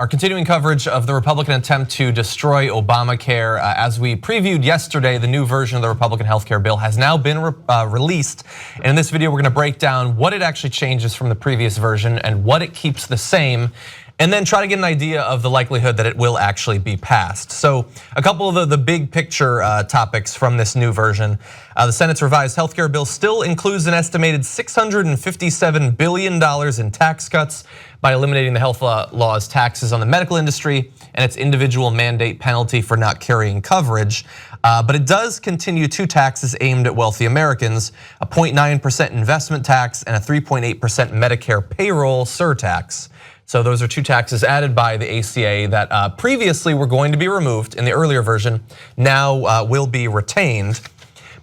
Our continuing coverage of the Republican attempt to destroy Obamacare. As we previewed yesterday, the new version of the Republican healthcare bill has now been released. And in this video, we're gonna break down what it actually changes from the previous version and what it keeps the same, and then try to get an idea of the likelihood that it will actually be passed. So a couple of the big picture topics from this new version. The Senate's revised healthcare bill still includes an estimated $657 billion in tax cuts by eliminating the health law's taxes on the medical industry and its individual mandate penalty for not carrying coverage. But it does continue two taxes aimed at wealthy Americans, a 0.9% investment tax and a 3.8% Medicare payroll surtax. So those are two taxes added by the ACA that previously were going to be removed in the earlier version, now will be retained.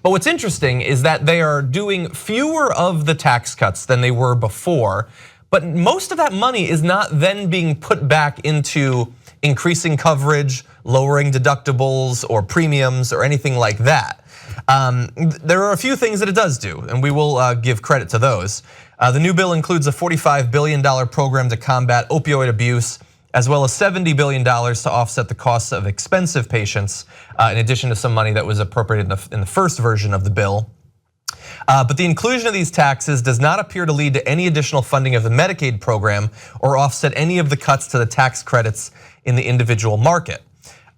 But what's interesting is that they are doing fewer of the tax cuts than they were before, but most of that money is not then being put back into increasing coverage, lowering deductibles or premiums or anything like that. There are a few things that it does do, and we will give credit to those. The new bill includes a $45 billion program to combat opioid abuse, as well as $70 billion to offset the costs of expensive patients, in addition to some money that was appropriated in the first version of the bill. But the inclusion of these taxes does not appear to lead to any additional funding of the Medicaid program or offset any of the cuts to the tax credits in the individual market.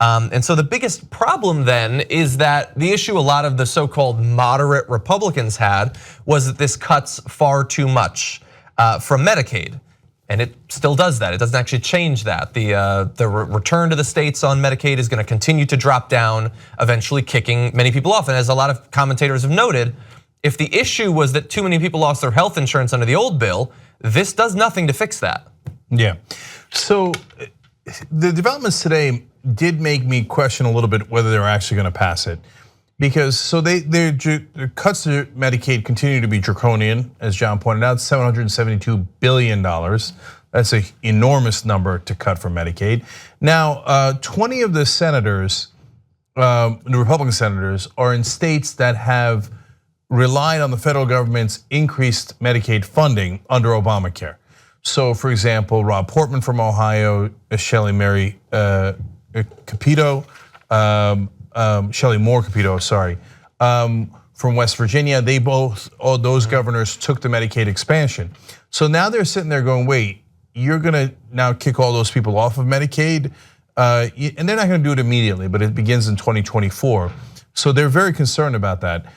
And so the biggest problem then is that the issue a lot of the so-called moderate Republicans had was that this cuts far too much from Medicaid. And it still does that. It doesn't actually change that. The return to the states on Medicaid is gonna continue to drop down, eventually kicking many people off. And as a lot of commentators have noted, if the issue was that too many people lost their health insurance under the old bill, this does nothing to fix that. Yeah, so the developments today did make me question a little bit whether they're actually gonna pass it. Because so their cuts to Medicaid continue to be draconian, as John pointed out, $772 billion. That's an enormous number to cut from Medicaid. Now, 20 of the senators, the Republican senators, are in states that have relied on the federal government's increased Medicaid funding under Obamacare. So for example, Rob Portman from Ohio, Shelley Mary Capito, Shelley Moore Capito, sorry, from West Virginia, they both, all those governors took the Medicaid expansion. So now they're sitting there going, wait, you're gonna now kick all those people off of Medicaid? And they're not gonna do it immediately, but it begins in 2024. So they're very concerned about that.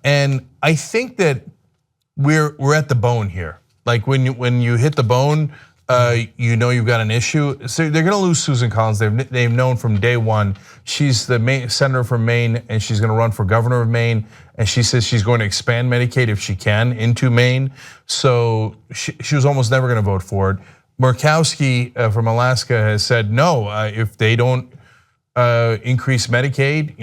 And I think that we're at the bone here. Like when you hit the bone, you know you've got an issue. So they're gonna lose Susan Collins. They've known from day one. She's the senator from Maine, and she's gonna run for governor of Maine. And she says she's going to expand Medicaid if she can into Maine. So she was almost never gonna vote for it. Murkowski from Alaska has said no, if they don't increase Medicaid,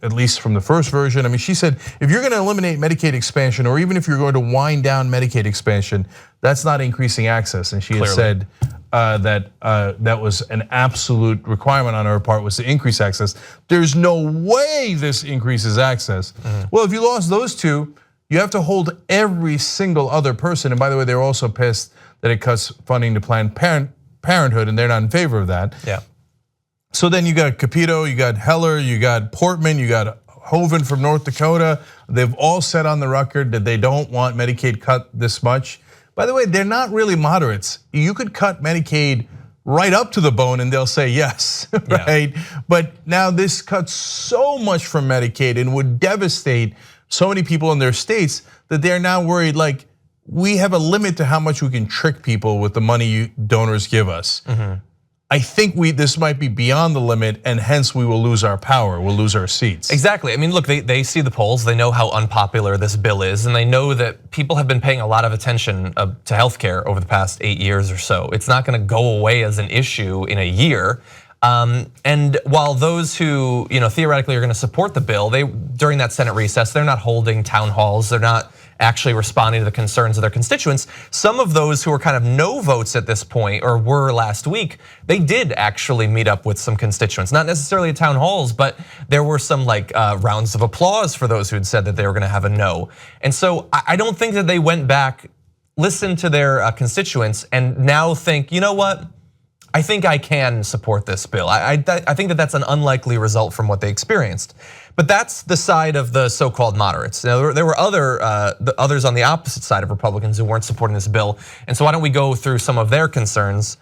at least from the first version. I mean, she said, if you're gonna eliminate Medicaid expansion, or even if you're going to wind down Medicaid expansion, that's not increasing access. And she has said that that was an absolute requirement on her part, was to increase access. There's no way this increases access. Well, if you lost those two, you have to hold every single other person. And by the way, they're also pissed that it cuts funding to Planned Parenthood, and they're not in favor of that. Yeah. So then you got Capito, you got Heller, you got Portman, you got Hoeven from North Dakota. They've all said on the record that they don't want Medicaid cut this much. By the way, they're not really moderates. You could cut Medicaid right up to the bone and they'll say yes, right? But now this cuts so much from Medicaid and would devastate so many people in their states that they're now worried, like, we have a limit to how much we can trick people with the money donors give us. I think this might be beyond the limit, and hence we will lose our power, we'll lose our seats. Exactly, I mean, look, they see the polls, they know how unpopular this bill is, and they know that people have been paying a lot of attention to healthcare over the past 8 years or so. It's not gonna go away as an issue in a year. And while those who theoretically are gonna support the bill, during that Senate recess, they're not holding town halls, they're not actually responding to the concerns of their constituents. Some of those who are kind of no votes at this point, or were last week, they did actually meet up with some constituents. Not necessarily at town halls, but there were some rounds of applause for those who had said that they were gonna have a no. And so I don't think that they went back, listened to their constituents, and now think, you know what? I think I can support this bill. I think that that's an unlikely result from what they experienced. But that's the side of the so-called moderates. Now, there were others on the opposite side of Republicans who weren't supporting this bill. And so why don't we go through some of their concerns.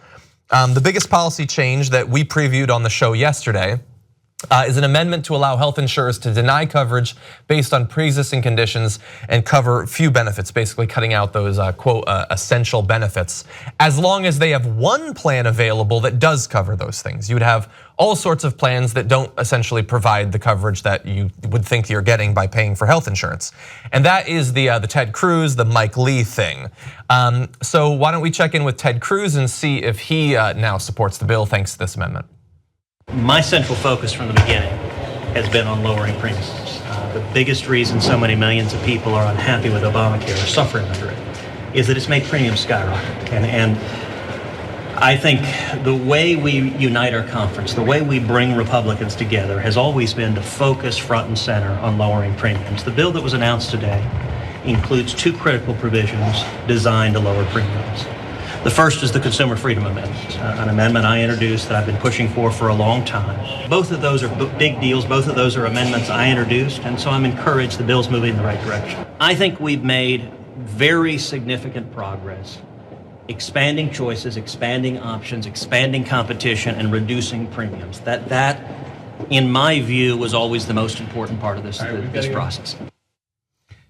The biggest policy change that we previewed on the show yesterday is an amendment to allow health insurers to deny coverage based on pre-existing conditions and cover few benefits, basically cutting out those quote essential benefits, as long as they have one plan available that does cover those things. You would have all sorts of plans that don't essentially provide the coverage that you would think you're getting by paying for health insurance. And that is the Ted Cruz, the Mike Lee thing. So why don't we check in with Ted Cruz and see if he now supports the bill thanks to this amendment. My central focus from the beginning has been on lowering premiums. The biggest reason so many millions of people are unhappy with Obamacare or suffering under it is that it's made premiums skyrocket. And I think the way we unite our conference, the way we bring Republicans together has always been to focus front and center on lowering premiums. The bill that was announced today includes two critical provisions designed to lower premiums. The first is the Consumer Freedom Amendment, an amendment I introduced that I've been pushing for a long time. Both of those are big deals. Both of those are amendments I introduced, and so I'm encouraged the bill's moving in the right direction. I think we've made very significant progress, expanding choices, expanding options, expanding competition, and reducing premiums. That, in my view, was always the most important part of this process.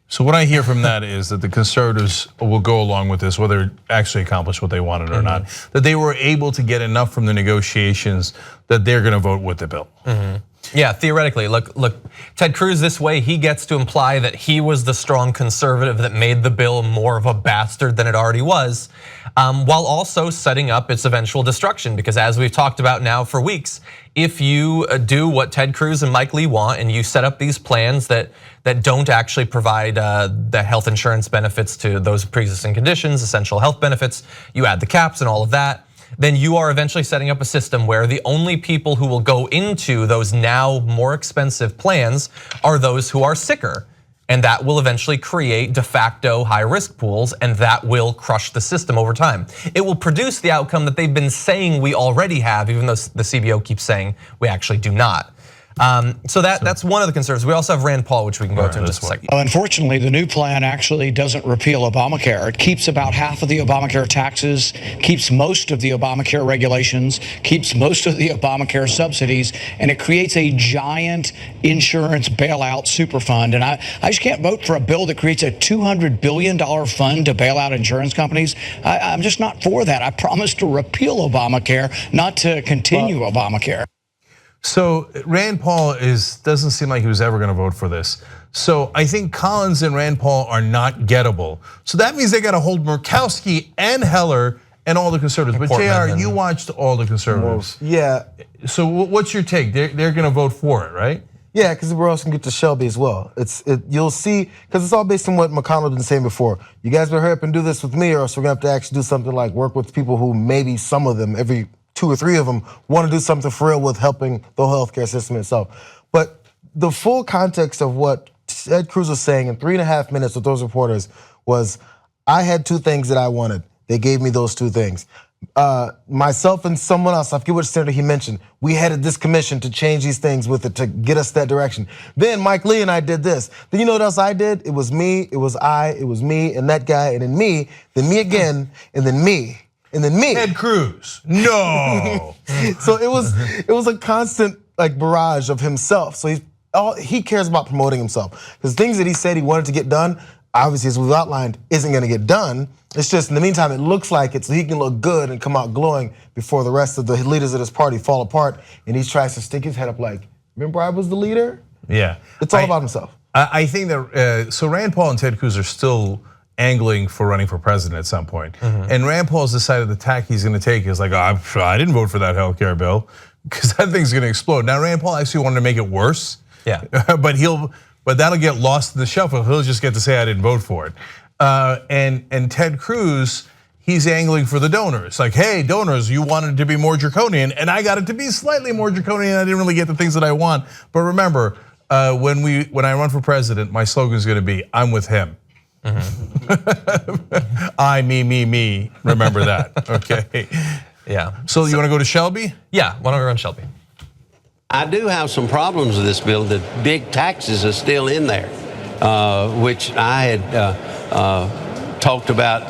So what I hear from that is that the conservatives will go along with this, whether it actually accomplished what they wanted or not, that they were able to get enough from the negotiations that they're gonna vote with the bill. Yeah, theoretically, look, Ted Cruz this way, he gets to imply that he was the strong conservative that made the bill more of a bastard than it already was, while also setting up its eventual destruction. Because as we've talked about now for weeks, if you do what Ted Cruz and Mike Lee want and you set up these plans that don't actually provide the health insurance benefits to those pre-existing conditions, essential health benefits, you add the caps and all of that, then you are eventually setting up a system where the only people who will go into those now more expensive plans are those who are sicker. And that will eventually create de facto high risk pools, and that will crush the system over time. It will produce the outcome that they've been saying we already have, even though the CBO keeps saying we actually do not. So that's one of the concerns. We also have Rand Paul, which we can go to in just a second. Unfortunately, the new plan actually doesn't repeal Obamacare. It keeps about half of the Obamacare taxes, keeps most of the Obamacare regulations, keeps most of the Obamacare subsidies, and it creates a giant insurance bailout super fund. And I just can't vote for a bill that creates a $200 billion fund to bail out insurance companies. I'm just not for that. I promised to repeal Obamacare, not to continue Obamacare. So Rand Paul doesn't seem like he was ever gonna vote for this. So I think Collins and Rand Paul are not gettable. So that means they gotta hold Murkowski and Heller and all the conservatives. But JR, you watched all the conservatives. Yeah. So what's your take? They're gonna vote for it, right? Yeah, because we're also gonna get to Shelby as well. You'll see, because it's all based on what McConnell has been saying before. You guys better hurry up and do this with me, or else we're gonna have to actually do something like work with people who maybe some of them, every 2 or 3 of them, want to do something for real with helping the whole healthcare system itself. But the full context of what Ted Cruz was saying in 3.5 minutes with those reporters was, I had 2 things that I wanted. They gave me those 2 things. Myself and someone else, I forget which senator he mentioned, we headed this commission to change these things with it, to get us that direction. Then Mike Lee and I did this. Then you know what else I did? It was me, it was me, and that guy, and then me again, and then me. And then me. Ted Cruz, no. So it was a constant like barrage of himself. So he cares about promoting himself. Because things that he said he wanted to get done, obviously as we've outlined, isn't gonna get done. It's just in the meantime, it looks like it so he can look good and come out glowing before the rest of the leaders of this party fall apart. And he tries to stick his head up like, remember I was the leader? Yeah. It's all about himself. I think that, so Rand Paul and Ted Cruz are still angling for running for president at some point. And Rand Paul's decided the tack he's gonna take is like, oh, I didn't vote for that healthcare bill, because that thing's gonna explode. Now Rand Paul actually wanted to make it worse. Yeah. But that'll get lost in the shuffle. He'll just get to say I didn't vote for it. And Ted Cruz, he's angling for the donors. Like, hey, donors, you wanted it to be more draconian, and I got it to be slightly more draconian. I didn't really get the things that I want. But remember, when I run for president, my slogan is gonna be, I'm with him. I, me, remember that, okay? Yeah. So you want to go to Shelby? Yeah, why don't we run Shelby? I do have some problems with this bill. The big taxes are still in there, which I had talked about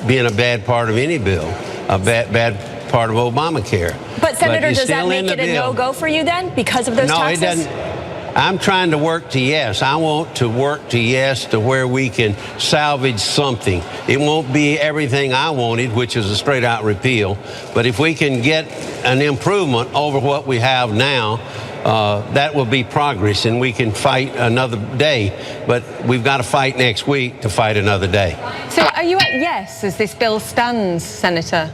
being a bad part of any bill, a bad part of Obamacare. But Senator, does that still in make it the a bill. no-go for you then because of those taxes? No, it doesn't. I'm trying to work to yes. I want to work to yes to where we can salvage something. It won't be everything I wanted, which is a straight-out repeal. But if we can get an improvement over what we have now, that will be progress, and we can fight another day. But we've got to fight next week to fight another day. So are you at yes as this bill stands, Senator?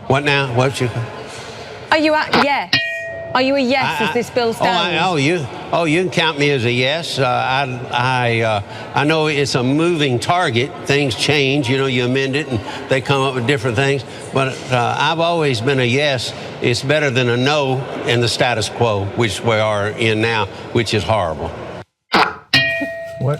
What now? What you? Are you at yes? Are you a yes as this bill stands? You can count me as a yes. I know it's a moving target. Things change. You know, you amend it and they come up with different things. But I've always been a yes. It's better than a no in the status quo, which we are in now, which is horrible. What?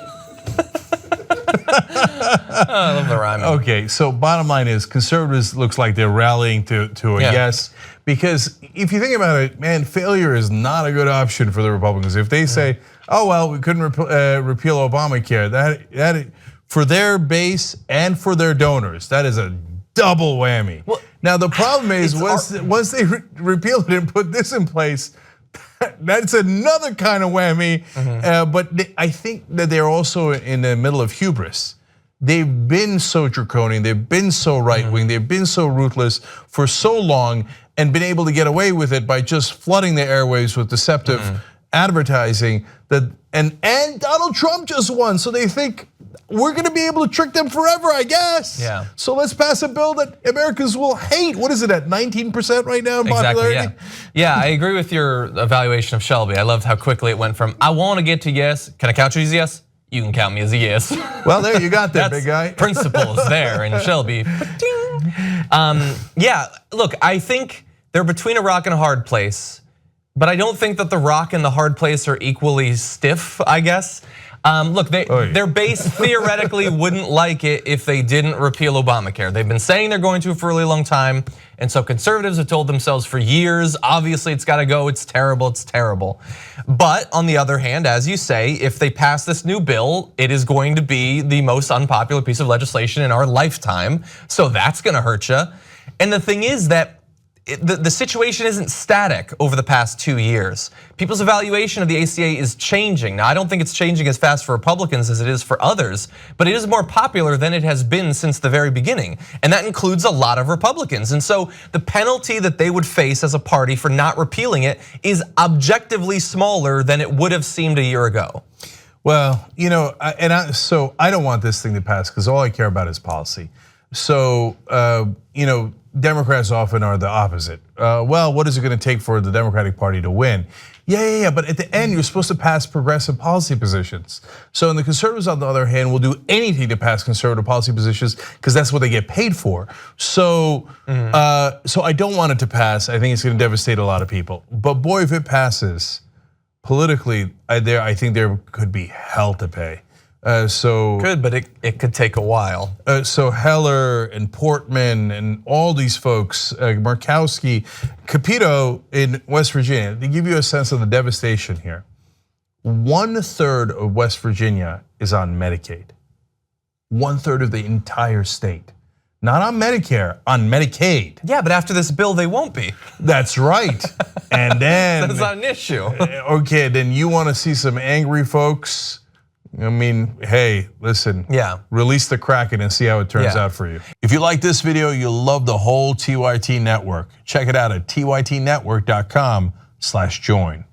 I love the rhyme. Okay, so bottom line is conservatives looks like they're rallying to a yes. Because if you think about it, man, failure is not a good option for the Republicans. If they say, "Oh well, we couldn't repeal Obamacare," that for their base and for their donors, that is a double whammy. Well, now the problem is once they repeal it and put this in place, that's another kind of whammy. But I think that they're also in the middle of hubris. They've been so draconian, they've been so right-wing, they've been so ruthless for so long and been able to get away with it by just flooding the airwaves with deceptive advertising that and Donald Trump just won, so they think we're gonna be able to trick them forever, I guess. Yeah. So let's pass a bill that Americans will hate. What is it at 19% right now in popularity? Exactly, yeah, I agree with your evaluation of Shelby. I loved how quickly it went from I want to get to yes. Can I count you as a yes? You can count me as a yes. Well, there you got that, big guy. Principles there in Shelby. Yeah, look, I think they're between a rock and a hard place, but I don't think that the rock and the hard place are equally stiff, I guess. Look, their base theoretically wouldn't like it if they didn't repeal Obamacare. They've been saying they're going to for a really long time, and so conservatives have told themselves for years, obviously it's gotta go, it's terrible, it's terrible. But on the other hand, as you say, if they pass this new bill, it is going to be the most unpopular piece of legislation in our lifetime, so that's gonna hurt you. And the thing is that the situation isn't static over the past 2 years. People's evaluation of the ACA is changing. Now, I don't think it's changing as fast for Republicans as it is for others, but it is more popular than it has been since the very beginning. And that includes a lot of Republicans. And so the penalty that they would face as a party for not repealing it is objectively smaller than it would have seemed a year ago. Well, so I don't want this thing to pass because all I care about is policy. So, Democrats often are the opposite. Well, what is it going to take for the Democratic Party to win? Yeah, but at the end, you're supposed to pass progressive policy positions. So, and the conservatives, on the other hand, will do anything to pass conservative policy positions because that's what they get paid for. So, so I don't want it to pass. I think it's going to devastate a lot of people. But boy, if it passes, politically, I think there could be hell to pay. Good, but it could take a while. So Heller and Portman and all these folks, Murkowski, Capito in West Virginia, they give you a sense of the devastation here. 1/3 of West Virginia is on Medicaid. 1/3 of the entire state. Not on Medicare, on Medicaid. Yeah, but after this bill, they won't be. That's right. And then that's not an issue. Okay, then you want to see some angry folks. I mean, hey, listen, release the Kraken and see how it turns out for you. If you like this video, you'll love the whole TYT network. Check it out at tytnetwork.com/join.